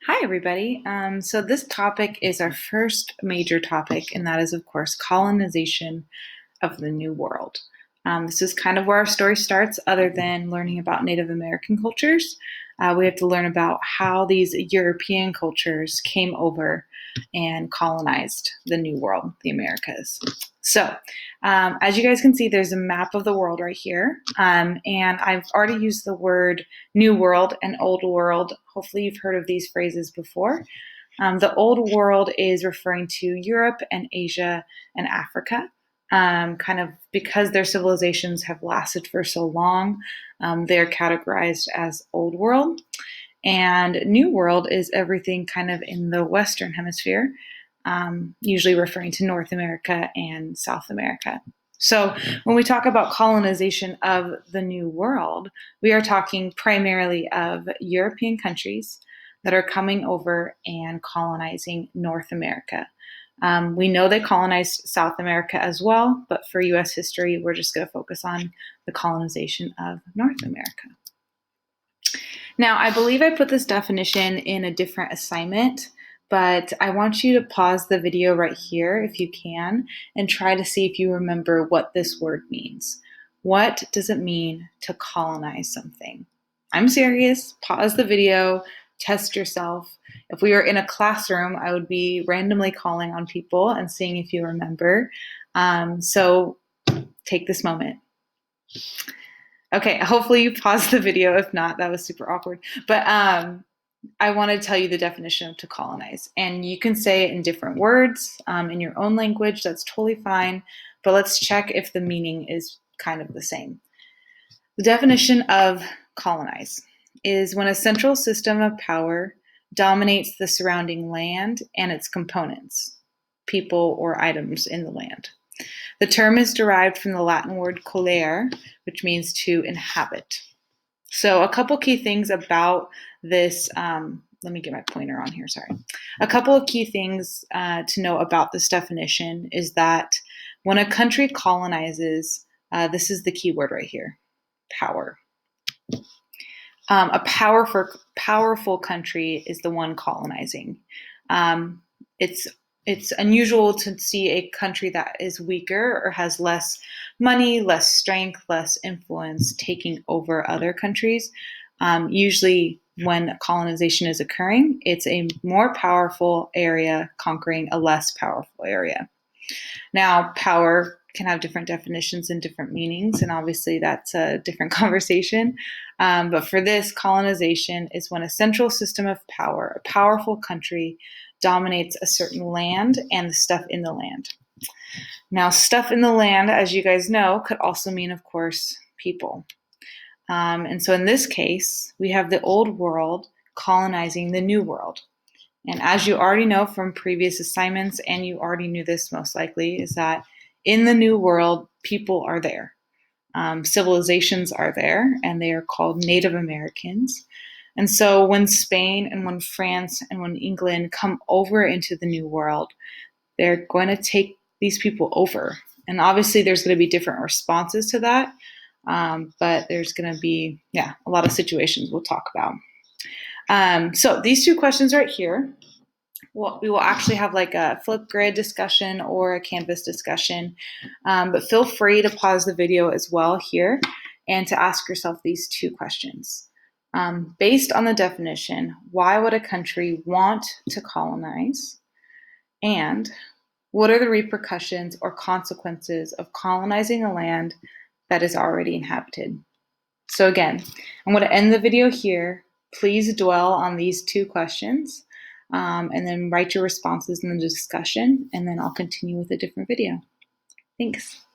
Hi, everybody. So this topic is our first major topic, and that is, of course, colonization of the New World. This is kind of where our story starts, other than learning about Native American cultures. We have to learn about how these European cultures came over and colonized the New World, the Americas. So, as you guys can see, there's a map of the world right here. And I've already used the word New World and Old World. Hopefully, you've heard of these phrases before. The Old World is referring to Europe and Asia and Africa. Kind of because their civilizations have lasted for so long, they're categorized as Old World. And New World is everything kind of in the Western Hemisphere, usually referring to North America and South America. So when we talk about colonization of the New World, we are talking primarily of European countries that are coming over and colonizing North America. We know they colonized South America as well, but for US history, we're just going to focus on the colonization of North America. Now, I believe I put this definition in a different assignment, but I want you to pause the video right here if you can and try to see if you remember what this word means. What does it mean to colonize something? I'm serious. Pause the video, test yourself. If we were in a classroom, I would be randomly calling on people and seeing if you remember. So take this moment. Okay, hopefully you paused the video. If not, that was super awkward. But I want to tell you the definition of to colonize. And you can say it in different words in your own language. That's totally fine. But let's check if the meaning is kind of the same. The definition of colonize is when a central system of power dominates the surrounding land and its components, people or items in the land. The term is derived from the Latin word colere, which means to inhabit. So a couple key things about this, let me get my pointer on here, sorry. A couple of key things to know about this definition is that when a country colonizes, this is the key word right here, power. A powerful country is the one colonizing. It's unusual to see a country that is weaker or has less money, less strength, less influence taking over other countries. Usually when colonization is occurring, it's a more powerful area conquering a less powerful area. Now, power can have different definitions and different meanings, and obviously that's a different conversation. But for this, colonization is when a central system of power, a powerful country, dominates a certain land and the stuff in the land. Now, stuff in the land, as you guys know, could also mean, of course, people. And so in this case, we have the old world colonizing the new world. And as you already know from previous assignments, and you already knew this most likely, is that in the new world, people are there. Civilizations are there, and they are called Native Americans. And so when Spain and when France and when England come over into the New World, they're going to take these people over. And obviously there's going to be different responses to that, but there's going to be, a lot of situations we'll talk about. So these two questions right here, we will actually have like a flip grid discussion or a Canvas discussion, but feel free to pause the video as well here and to ask yourself these two questions. Based on the definition, why would a country want to colonize? And what are the repercussions or consequences of colonizing a land that is already inhabited? So again, I'm going to end the video here. Please dwell on these two questions and then write your responses in the discussion, and then I'll continue with a different video. Thanks.